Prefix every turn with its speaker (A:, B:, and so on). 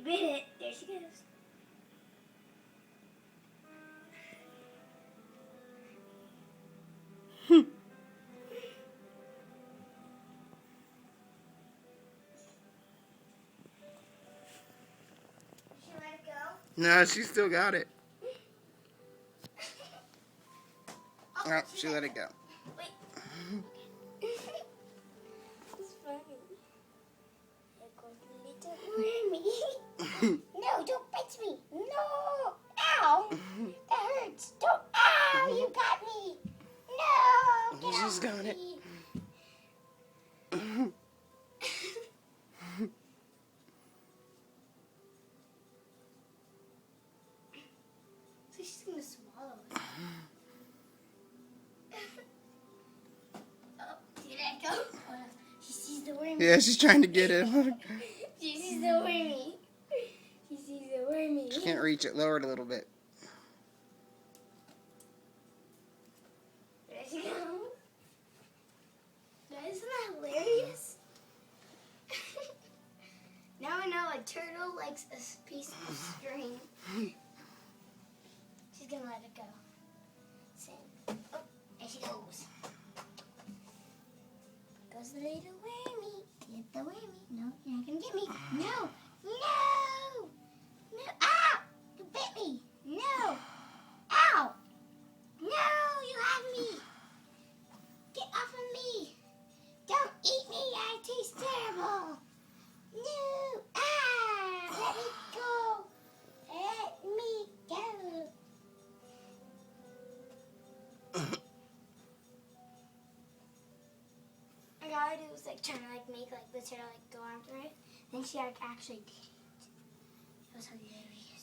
A: bit it. There she goes. Should I let it go?
B: No, she still got it.
A: Oh,
B: She let it go.
A: Wait. It's funny. There goes the little wormy. No, don't bite me. No. Ow. That hurts. Don't. Ow, you got me. No. Get
B: She's
A: off
B: got
A: of
B: it.
A: me. So she's going to swallow it. Oh, see that go? Oh, no. She sees the wormy.
B: Yeah, she's trying to get it.
A: She sees the wormy. She sees the wormy.
B: She can't reach it. Lower it a little bit.
A: There she goes. Isn't that hilarious? Now I know a turtle likes a piece of string. She's gonna let it go. Same. Oh, there she goes. Goes the little wormy. Get the wormy. No, you're not gonna get me. No. No. No. Ow! You bit me. No. Ow! No, you have me. Get off of me. Don't eat me. I taste terrible. No. Ah! Let me go. Let me go. All I do was like trying to like make like the turtle like go after it. Then she like actually did it. It was hilarious.